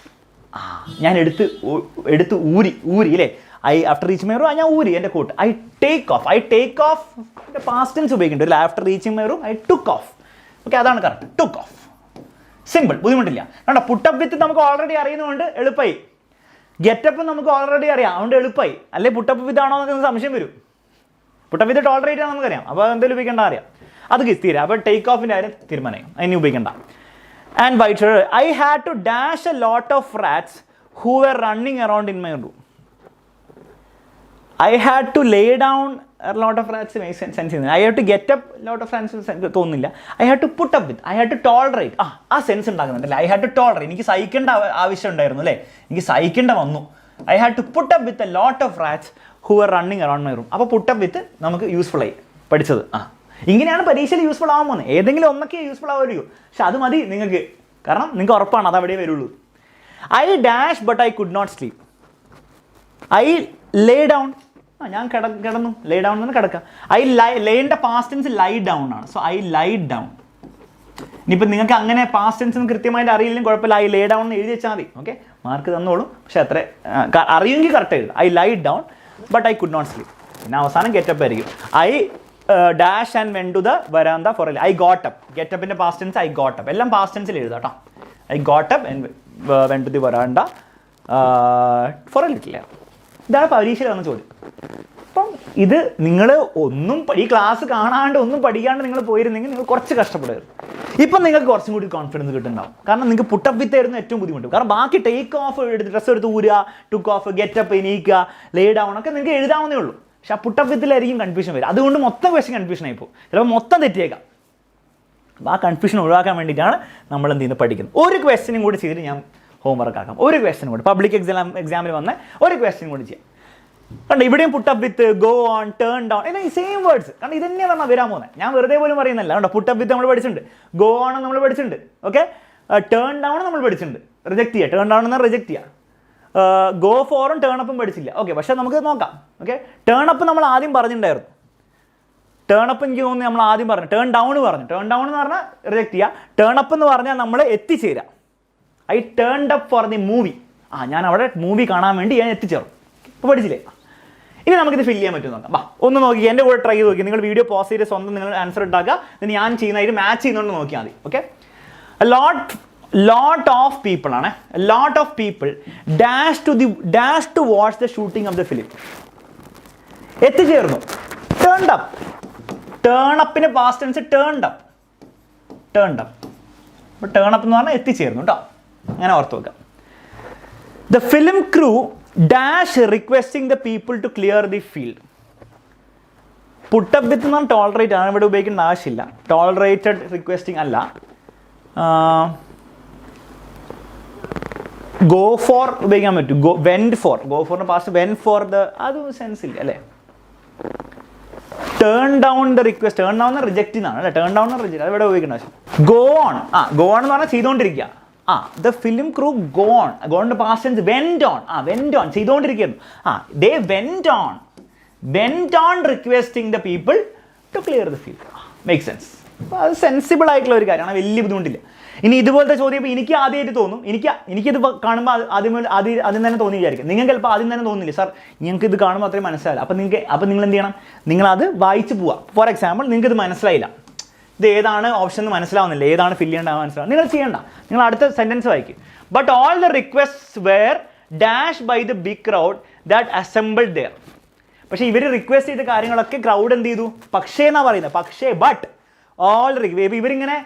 ഞാൻ എടുത്ത് ഊരി അല്ലേ. I after reaching my room ഞാൻ ഊരി എൻ്റെ coat. I take off past tense ഉപയോഗിക്കുന്നുണ്ട് അല്ലേ. After reaching my room I took off. Okay, അതാണ് കറക്റ്റ്. Took off. സിമ്പിൾ, ബുദ്ധിമുട്ടില്ല. കണ്ടോ, പുട്ടപ്പ് വിത്ത് നമുക്ക് ഓൾറെഡി അറിയുന്നതുകൊണ്ട് എളുപ്പമായി. ഗെറ്റപ്പ് നമുക്ക് ഓൾറെഡി അറിയാം, അതുകൊണ്ട് എളുപ്പമായി. അല്ലെ പുട്ടപ്പ് വിത്ത് ആണോ എന്നൊക്കെ സംശയം വരും. പുട്ടപ്പ് വിത്ത് ടോളറേറ്റ് ആണെന്ന് നമുക്കറിയാം, അപ്പോൾ എന്തെങ്കിലും ഉപയോഗിക്കേണ്ട അറിയാം. അത് തീരെ. അപ്പോൾ ടേക്ക് ഓഫിൻ്റെ കാര്യം തീരുമാനമായി, അതിന് ഉപയോഗിക്കേണ്ട. And white shirt. I had to dash a lot of rats who were running around in my room. I had to lay down a lot of rats. Sense. I had to get up a lot of rats തോന്നുന്നില്ല. I had to put up with. I had to tolerate. ആ sense ഉണ്ടാകുന്നുണ്ടല്ലേ. I had to tolerate. എനിക്ക് സഹിക്കേണ്ട ആവശ്യം ഉണ്ടായിരുന്നു അല്ലേ, എനിക്ക് സഹിക്കേണ്ട വന്നു. I had to put up with a lot of rats who were running around my room. അപ്പോൾ put up with നമുക്ക് useful ആയി പഠിച്ചത്. ഇങ്ങനെയാണ് പരീക്ഷയിൽ യൂസ്ഫുൾ ആവാൻ പോകുന്നത്. ഏതെങ്കിലും ഒന്നൊക്കെ യൂസ്ഫുൾ ആവുമായിരിക്കും, പക്ഷെ അത് മതി നിങ്ങൾക്ക്, കാരണം നിങ്ങൾക്ക് ഉറപ്പാണ് അത് അവിടെ വരുള്ളൂ. I dashed but I could not sleep. I lay down. ഞാൻ കിടന്നു. ലേ ഡൗൺ എന്ന് കിടക്കാം. ലേൻ്റെ പാസ്റ്റ് ടെൻസ് ലൈ ഡൗൺ ആണ്. So I laid down. ഇനിയിപ്പോൾ നിങ്ങൾക്ക് അങ്ങനെ പാസ്റ്റ് ടെൻസ് കൃത്യമായിട്ട് അറിയില്ലെങ്കിലും കുഴപ്പമില്ല, ഐ ലേ ഡൗൺ എന്ന് എഴുതി വെച്ചാൽ മതി. ഓക്കെ, മാർക്ക് തന്നോളും, പക്ഷെ അത്ര അറിയുമെങ്കിൽ കറക്റ്റ് എഴുതും. I laid down but I could not sleep. പിന്നെ അവസാനം ഗെറ്റപ്പ് ആയിരിക്കും. I dash and went to the veranda for I got up. ഗെറ്റപ്പിൻ്റെ past tense I got up. എല്ലാം പാസ്റ്റ് ടെൻസിൽ എഴുതാം കേട്ടോ. I got up and went to the veranda for a little air. ഇതാണ് പരീക്ഷയിൽ വന്ന ചോദ്യം. അപ്പം ഇത് നിങ്ങൾ ഒന്നും ഈ ക്ലാസ് കാണാണ്ട് ഒന്നും പഠിക്കാണ്ട് നിങ്ങൾ പോയിരുന്നെങ്കിൽ നിങ്ങൾ കുറച്ച് കഷ്ടപ്പെടുമായിരുന്നു. ഇപ്പം നിങ്ങൾക്ക് കുറച്ചും കൂടി കോൺഫിഡൻസ് കിട്ടുന്നുണ്ടാവും, കാരണം നിങ്ങൾക്ക് പുട്ടപ്പ് വിത്ത് ആയിരുന്നു ഏറ്റവും ബുദ്ധിമുട്ട്. കാരണം ബാക്കി ടേക്ക് ഓഫ് ഡ്രസ്സ് എടുത്ത് ഊരുക, ടുക്ക് ഓഫ്, ഗെറ്റപ്പ്, എണീക്കുക, ലേ ഡൗൺ ഒക്കെ നിങ്ങൾക്ക് എഴുതാവുന്നേ ഉള്ളൂ. പക്ഷെ ആ പുട്ടപ്പ് വിത്തിലായിരിക്കും കൺഫ്യൂഷൻ വരും. അതുകൊണ്ട് മൊത്തം ക്വസ്റ്റ്യൻ കൺഫ്യൂഷൻ ആയിപ്പോൾ, ചിലപ്പോൾ മൊത്തം തെറ്റിയേക്കാം. അപ്പോൾ ആ കൺഫ്യൂഷൻ ഒഴിവാക്കാൻ വേണ്ടിയിട്ടാണ് നമ്മൾ എന്ത് ചെയ്യുന്നത് പഠിക്കുന്നത്. ഒരു ക്വസ്റ്റ്യനും കൂടി ചെയ്തിട്ട് ഞാൻ ഹോംവർക്ക് ആക്കാം. ഒരു ക്വസ്റ്റ്യൻ കൂടി പബ്ലിക് എക്സാമിൽ വന്ന ഒരു ക്വസ്റ്റ്യൻ കൂടി ചെയ്യാം. കണ്ടോ, ഇവിടെയും put up with, go on, turn down, ഈ സെയിം വേർഡ്സ്. കാരണം ഇത് തന്നെയാണ് നമ്മൾ വരാൻ പോകുന്നത്. ഞാൻ വെറുതെ പോലും പറയുന്നില്ല. കണ്ടോ, പുട്ടപ്പ് വിത്ത് നമ്മൾ പഠിച്ചിട്ടുണ്ട്, ഗോ ഓൺ നമ്മൾ പഠിച്ചിട്ടുണ്ട്. ഓക്കെ, ടേൺ ഡൗൺ നമ്മൾ പഠിച്ചിട്ടുണ്ട്. റിജക്ട് ചെയ്യുക, ടേൺ ഡൗൺ എന്നാൽ റിജക്ട് ചെയ്യുക. ഗോ ഫോറും ടേൺ അപ്പും പഠിച്ചില്ല. ഓക്കെ, പക്ഷേ നമുക്ക് നോക്കാം. ഓക്കെ, ടേൺ അപ്പ് നമ്മൾ ആദ്യം പറഞ്ഞിട്ടുണ്ടായിരുന്നു. ടേൺ അപ്പ് എനിക്ക് തോന്നുന്നു നമ്മൾ ആദ്യം പറഞ്ഞു. ടേൺ ഡൗൺ പറഞ്ഞു. ടേൺ ഡൗൺ എന്ന് പറഞ്ഞാൽ റിജക്ട് ചെയ്യുക. ടേൺ അപ്പ് എന്ന് പറഞ്ഞാൽ നമ്മൾ എത്തിച്ചേരുക. I turned up for the movie. ഞാൻ അവിടെ മൂവി കാണാൻ വേണ്ടി ഞാൻ എത്തിച്ചേർന്നു. ഇപ്പോൾ പഠിച്ചില്ലേ? ഇനി നമുക്കിത് ഫില്ല് ചെയ്യാൻ പറ്റും നോക്കാം. ഒന്ന് നോക്കി, എൻ്റെ കൂടെ ട്രൈ ചെയ്ത് നോക്കി. നിങ്ങൾ വീഡിയോ പോസ് ചെയ്ത് സ്വന്തം നിങ്ങൾ ആൻസർ ഉണ്ടാക്കുക. എന്നിട്ട് ഞാൻ ചെയ്യുന്നതായിട്ട് മാച്ച് ചെയ്യുന്നുണ്ട് നോക്കിയാൽ മതി. ഓക്കെ, lot of people ആണ്. lot of people dash to watch the shooting of the film. എത്തിച്ചേർന്നു. turned up. turn upന് പാസ്റ്റ് ടെൻസ് turned up. അപ്പോൾ ടേൺ അപ്പ് എന്ന് പറഞ്ഞാൽ എത്തിച്ചേർന്നു കേട്ടോ. അങ്ങനെ ഓർത്ത് വെക്കാം. The film crew dash requesting the people to clear the field. Put up with എന്ന് പറഞ്ഞാൽ ടോളറേറ്റ് ആണ്, ഇവിടെ ഉപയോഗിക്കേണ്ട ആവശ്യമില്ല. ടോളറേറ്റഡ് റിക്വസ്റ്റിംഗ് അല്ല. ഗോ ഫോർ ഉപയോഗിക്കാൻ പറ്റും. വെൻഡ് ഫോർ, ഗോ ഫോറിന് പാസ്റ്റ് വെൻ ഫോർ ദ, അത് സെൻസ് ഇല്ല അല്ലേ. Turn down the request, turn down reject എന്നാണ് അല്ലേ. ടേൺ ഡൗൺ റിജക്റ്റ്, അത് ഇവിടെ ഉപയോഗിക്കേണ്ട ആവശ്യം. ഗോ ഓൺ, ഗോ ഓൺ എന്ന് പറഞ്ഞാൽ ചെയ്തുകൊണ്ടിരിക്കുക. The film crew go on, ഗോണിന്റെ past tense went on. Went on ചെയ്തുകൊണ്ടിരിക്കുന്നു. They went on requesting the people to clear the field. Make sense. അപ്പോൾ അത് സെൻസിബിൾ ആയിട്ടുള്ള ഒരു കാര്യമാണ്, വലിയ ബുദ്ധിമുട്ടില്ല. ഇനി ഇതുപോലത്തെ ചോദ്യം ഇപ്പോൾ എനിക്ക് ആദ്യമായിട്ട് തോന്നും. എനിക്കിത് കാണുമ്പോൾ ആദ്യം തന്നെ തോന്നി വിചാരിക്കും. നിങ്ങൾക്ക് ചിലപ്പോൾ ആദ്യം തന്നെ തോന്നില്ല, സാർ ഞങ്ങൾക്ക് ഇത് കാണുമ്പോൾ അത്രയും മനസ്സിലാവില്ല. അപ്പോൾ നിങ്ങൾ എന്ത് ചെയ്യണം, നിങ്ങളത് വായിച്ച് പോവുക. ഫോർ എക്സാമ്പിൾ, നിങ്ങൾക്ക് ഇത് മനസ്സിലായില്ല, ഇത് ഏതാണ് ഓപ്ഷൻ എന്ന് മനസ്സിലാവുന്നില്ല, ഏതാണ് ഫില്ല് ചെയ്യേണ്ടത് മനസ്സിലാവും, നിങ്ങൾ ചെയ്യേണ്ട. നിങ്ങൾ അടുത്ത സെൻറ്റൻസ് വായിക്കും. But all the request were dash by the big crowd that assembled there. പക്ഷേ ഇവർ റിക്വസ്റ്റ് ചെയ്ത കാര്യങ്ങളൊക്കെ ക്രൗഡ് എന്ത് ചെയ്തു? പക്ഷേ എന്നാണ് പറയുന്നത്. പക്ഷേ ബട്ട് ഓൾ ഇവരിങ്ങനെ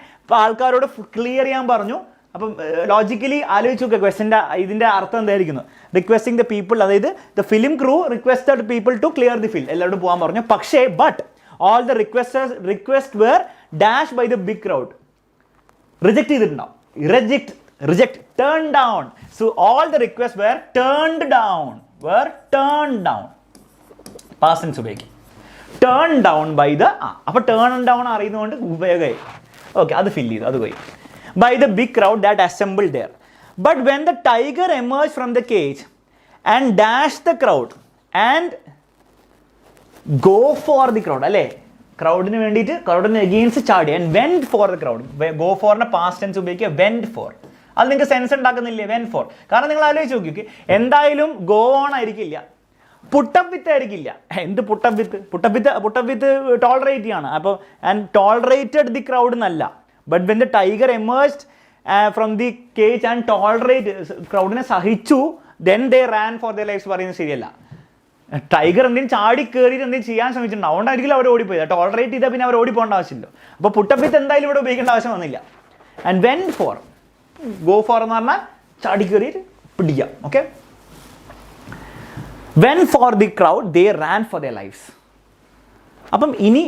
ആൾക്കാരോട് ക്ലിയർ ചെയ്യാൻ പറഞ്ഞു. അപ്പം ലോജിക്കലി ആലോചിച്ച് നോക്കുക ക്വസ്റ്റിൻ്റെ ഇതിൻ്റെ അർത്ഥം എന്തായിരിക്കുന്നു? റിക്വസ്റ്റിംഗ് ദ പീപ്പിൾ, അതായത് the film crew requested people to clear the field, എല്ലാവരോടും പോകാൻ പറഞ്ഞു. പക്ഷേ but all the request were dash by the big crowd, reject ചെയ്തിട്ടുണ്ടാവും. Reject turn down. So all the request were turned down. Past tense ഉപയോഗിക്കും. Turn down by the അപ്പോൾ turn down അറിയുന്നതുകൊണ്ട് ഉപയോഗമായി. ഓക്കെ, അത് ഫില്ല് ചെയ്തു, അത് പോയി. By the big crowd that assembled there. But when the tiger emerged from the cage and dashed the crowd and go for the crowd, അല്ലേ, ക്രൗഡിന് വേണ്ടിയിട്ട് ക്രൗഡിന് അഗെയിൻസ്റ്റ് ചാടി and went for the crowd. Go for ന്റെ past tense ഉപയോഗിക്കുക, went for. അത് നിങ്ങൾക്ക് sense ഉണ്ടാക്കുന്നില്ലേ? went for. കാരണം നിങ്ങൾ ആലോചിച്ച് നോക്കി, എന്തായാലും go on ആയിരിക്കില്ല, പുട്ടപ്പ് വിത്ത് ആയിരിക്കില്ല. എന്ത് പുട്ടപ്പ് വിത്ത് ടോളറേറ്റ് ചെയ്യാണ്. അപ്പോൾ ആൻഡ് ടോളറേറ്റഡ് ദി ക്രൗഡ് എന്നല്ല. But when the tiger emerged from the cage and tolerate, ക്രൗഡിനെ സഹിച്ചു, then they ran for the lifes പറയുന്നത് ശരിയല്ല. ടൈഗർ എന്തെങ്കിലും ചാടി കയറിയിട്ട് എന്തെങ്കിലും ചെയ്യാൻ ശ്രമിച്ചിട്ടുണ്ട്, അതുകൊണ്ടായിരിക്കും അവർ ഓടിപ്പോയത്. ടോളറേറ്റ് ചെയ്താൽ പിന്നെ അവർ ഓടിപ്പോകേണ്ട ആവശ്യമില്ല. അപ്പോൾ പുട്ടപ്പ് വിത്ത് എന്തായാലും ഇവിടെ ഉപയോഗിക്കേണ്ട ആവശ്യം വന്നില്ല. And went for, go for എന്ന് പറഞ്ഞാൽ ചാടി കയറിയിട്ട് പിടിക്കാം. Okay, went for the crowd they ran for the lives. അപ്പം ഇനി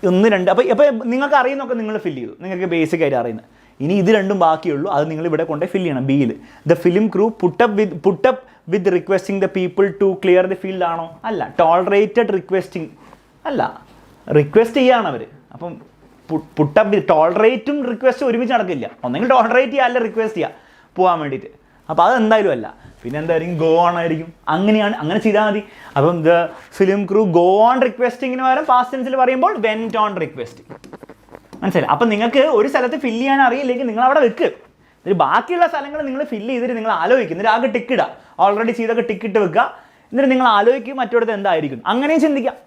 1, 2 അപ്പോൾ നിങ്ങൾക്ക് അറിയുന്നൊക്കെ നിങ്ങൾ ഫില്ല് ചെയ്തു, നിങ്ങൾക്ക് ബേസിക് ആയിട്ട് അറിയുന്നത്. ഇനി ഇത് രണ്ടും ബാക്കിയുള്ളൂ, അത് നിങ്ങൾ ഇവിടെ കൊണ്ടുപോയി ഫില്ല് ചെയ്യണം. ബിയിൽ the film crew put up with requesting the people to clear the field ആണോ? അല്ല. ടോളറേറ്റഡ് റിക്വസ്റ്റിംഗ് അല്ല, റിക്വസ്റ്റ് ചെയ്യാണ് അവർ. അപ്പം പുട്ടപ്പ് വിത്ത് ടോളറേറ്റും റിക്വസ്റ്റും ഒരുമിച്ച് നടക്കില്ല. ഒന്നെങ്കിൽ ടോളറേറ്റ് ചെയ്യുക, അല്ല റിക്വസ്റ്റ് ചെയ്യുക പോകാൻ വേണ്ടിയിട്ട്. അപ്പോൾ അത് എന്തായാലും അല്ല. പിന്നെ എന്തായിരിക്കും? ഗോ ഓൺ ആയിരിക്കും. അങ്ങനെ ചെയ്താൽ മതി. അപ്പം the film crew go on റിക്വസ്റ്റിങ്ങിന് പകരം പാസ്റ്റ് ടെൻസിൽ പറയുമ്പോൾ വെന്റ് ഓൺ റിക്വസ്റ്റിംഗ്. മനസ്സിലായി? അപ്പം നിങ്ങൾക്ക് ഒരു സ്ഥലത്ത് ഫില്ല് ചെയ്യാൻ അറിയില്ലെങ്കിൽ നിങ്ങൾ അവിടെ വെക്ക്. എന്നിട്ട് ബാക്കിയുള്ള സ്ഥലങ്ങൾ നിങ്ങൾ ഫില്ല് ചെയ്തിട്ട് നിങ്ങൾ ആലോചിക്കും. എന്നിട്ട് ആകെ ടിക്ക് ഇടുക, ഓൾറെഡി ചെയ്തൊക്കെ ടിക്കിട്ട് വെക്കുക. എന്നിട്ട് നിങ്ങൾ ആലോചിക്കും മറ്റൊരിടത്ത് എന്തായിരിക്കും. അങ്ങനെയും ചിന്തിക്കാം.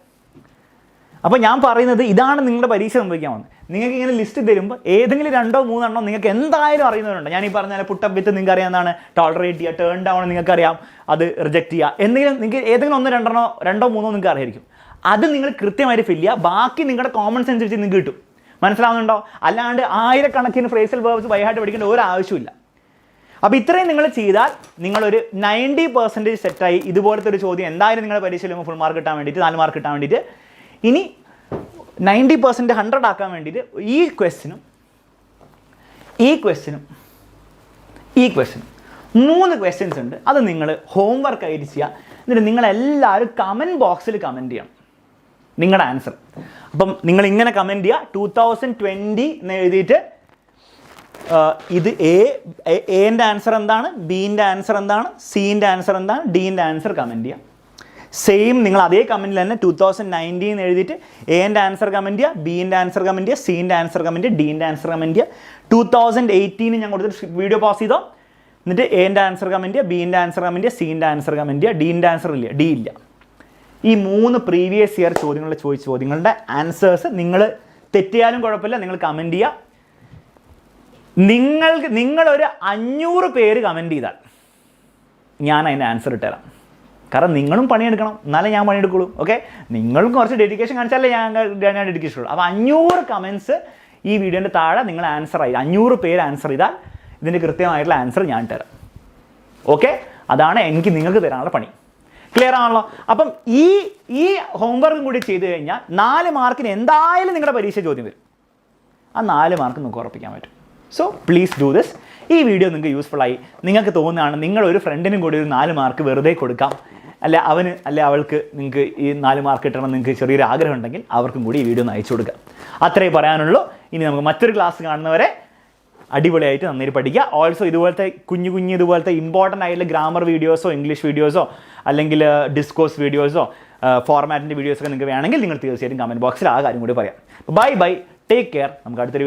അപ്പോൾ ഞാൻ പറയുന്നത് ഇതാണ് നിങ്ങളുടെ പരീക്ഷ സംഭവിക്കാൻ വന്നത്. നിങ്ങൾക്ക് ഇങ്ങനെ ലിസ്റ്റ് തരുമ്പോൾ ഏതെങ്കിലും 2 3 എണ്ണം നിങ്ങൾക്ക് എന്തായാലും അറിയുന്നവരുണ്ട്. ഞാൻ ഈ പറഞ്ഞാൽ പുട്ടപ്പ് വിത്ത് നിങ്ങൾക്ക് അറിയാവുന്നതാണ്, ടോളറേറ്റ് ചെയ്യുക, ടേൺ ഡൗൺ നിങ്ങൾക്കറിയാം, അത് റിജക്റ്റ് ചെയ്യുക. എന്തെങ്കിലും നിങ്ങൾക്ക് ഏതെങ്കിലും 1 2 3 നിങ്ങൾക്ക് അറിയായിരിക്കും. അത് നിങ്ങൾ കൃത്യമായിട്ട് ഫില്ല് ചെയ്യുക. ബാക്കി നിങ്ങളുടെ കോമൺ സെൻസ് വെച്ച് നിങ്ങൾക്ക് കിട്ടും. മനസ്സിലാവുന്നുണ്ടോ? അല്ലാണ്ട് ആയിരക്കണക്കിന് ഫ്രേസൽ വേർബ്സ് ബൈഹാർട്ട് പഠിക്കേണ്ട ഒരു ആവശ്യമില്ല. അപ്പോൾ ഇത്രയും നിങ്ങൾ ചെയ്താൽ നിങ്ങളൊരു 90% സെറ്റായി. ഇതുപോലത്തെ ഒരു ചോദ്യം എന്തായാലും നിങ്ങളുടെ പരീക്ഷയിൽ ഫുൾ മാർക്ക് കിട്ടാൻ വേണ്ടിയിട്ട്, 4 മാർക്ക് കിട്ടാൻ വേണ്ടിയിട്ട്. ഇനി 90% 100 ആക്കാൻ വേണ്ടിയിട്ട് ഈ ക്വസ്റ്റിനും 3 ക്വസ്റ്റ്യൻസ് ഉണ്ട്. അത് നിങ്ങൾ ഹോംവർക്ക് ആയിട്ട് ചെയ്യുക. എന്നിട്ട് നിങ്ങളെല്ലാവരും കമൻറ്റ് ബോക്സിൽ കമൻറ്റ് ചെയ്യണം നിങ്ങളുടെ ആൻസർ. അപ്പം നിങ്ങളിങ്ങനെ കമൻറ്റ് ചെയ്യുക 2020 എന്ന് എഴുതിയിട്ട് ഇത് എന്റെ ആൻസർ എന്താണ്, ബിൻ്റെ ആൻസർ എന്താണ്, സിൻ്റെ ആൻസർ എന്താണ്, ഡീൻ്റെ ആൻസർ കമൻറ്റ് ചെയ്യുക. സെയിം നിങ്ങൾ അതേ കമൻറ്റിൽ തന്നെ 2019 എഴുതിയിട്ട് എന്റെ ആൻസർ കമൻറ്റ് ചെയ്യുക, ബിൻ്റെ ആൻസർ കമൻറ്റ് ചെയ്യുക, സിൻ്റെ ആൻസർ കമൻറ്റ് ചെയ്യുക, ഡീൻ്റെ ആൻസർ കമൻറ്റ് ചെയ്യുക. 2018 ഞാൻ കൊടുത്തിട്ട് വീഡിയോ പോസ് ചെയ്തോ. എന്നിട്ട് എന്റെ ആൻസർ കമൻറ്റ് ചെയ്യുക, ബിൻ്റെ ആൻസർ കമൻറ്റ് ചെയ്യുക, സിൻ്റെ ആൻസർ കമൻറ്റ് ചെയ്യുക, ഡീൻ്റെ ആൻസർ ഇല്ല, ഡി ഇല്ല. ഈ 3 പ്രീവിയസ് ഇയർ ചോദ്യങ്ങളിൽ ചോദിച്ച ചോദ്യങ്ങളുടെ ആൻസേഴ്സ് നിങ്ങൾ തെറ്റിയാലും കുഴപ്പമില്ല, നിങ്ങൾ കമൻറ്റ് ചെയ്യുക. നിങ്ങളൊരു 500 പേര് കമൻറ്റ് ചെയ്താൽ ഞാൻ അതിൻ്റെ ആൻസർ ഇട്ടുതരാം. കാരണം നിങ്ങളും പണിയെടുക്കണം, എന്നാലേ ഞാൻ പണിയെടുക്കുള്ളൂ. ഓക്കെ, നിങ്ങളും കുറച്ച് ഡെഡിക്കേഷൻ കാണിച്ചാലേ ഞാൻ ഡെഡിക്കേഷൻ ഉള്ളൂ. അപ്പോൾ 500 കമൻറ്റ്സ് ഈ വീഡിയോൻ്റെ താഴെ നിങ്ങൾ ആൻസർ ആയി 500 പേര് ആൻസർ ചെയ്താൽ ഇതിൻ്റെ കൃത്യമായിട്ടുള്ള ആൻസർ ഞാൻ തരാം. ഓക്കെ, അതാണ് എനിക്ക് നിങ്ങൾക്ക് തരാനുള്ള പണി. ക്ലിയർ ആണല്ലോ? അപ്പം ഈ ഹോംവർക്കും കൂടി ചെയ്ത് കഴിഞ്ഞാൽ 4 മാർക്കിന് എന്തായാലും നിങ്ങളുടെ പരീക്ഷ ചോദ്യം വരും. ആ 4 മാർക്ക് നിങ്ങൾക്ക് ഉറപ്പിക്കാൻ പറ്റും. So please do this. ഈ വീഡിയോ നിങ്ങൾക്ക് യൂസ്ഫുൾ ആയി നിങ്ങൾക്ക് തോന്നുകയാണ്, നിങ്ങളൊരു ഫ്രണ്ടിനും കൂടി ഒരു 4 മാർക്ക് വെറുതെ കൊടുക്കാം, അല്ലെ അവൾക്ക് നിങ്ങൾക്ക് ഈ 4 മാർക്ക് കിട്ടണം നിങ്ങൾക്ക് ചെറിയൊരു ആഗ്രഹം ഉണ്ടെങ്കിൽ അവർക്കും കൂടി ഈ വീഡിയോ ഒന്ന് അയച്ചു കൊടുക്കുക. അത്രേ പറയാനുള്ളൂ. ഇനി നമുക്ക് മറ്റൊരു ക്ലാസ് കാണുന്നവരെ അടിപൊളിയായിട്ട് നന്നായി പഠിക്കുക. ഓൾസോ ഇതുപോലത്തെ കുഞ്ഞു ഇതുപോലത്തെ ഇമ്പോർട്ടൻ്റ് ആയിട്ടുള്ള ഗ്രാമർ വീഡിയോസോ ഇംഗ്ലീഷ് വീഡിയോസോ അല്ലെങ്കിൽ ഡിസ്കോഴ്സ് വീഡിയോസോ ഫോർമാറ്റിൻ്റെ വീഡിയോസൊക്കെ നിങ്ങൾക്ക് വേണമെങ്കിൽ നിങ്ങൾ തീർച്ചയായിട്ടും കമൻറ്റ് ബോക്സിൽ ആ കാര്യം കൂടി പറയാം. Bye take care. നമുക്ക് അടുത്തൊരു വീഡിയോ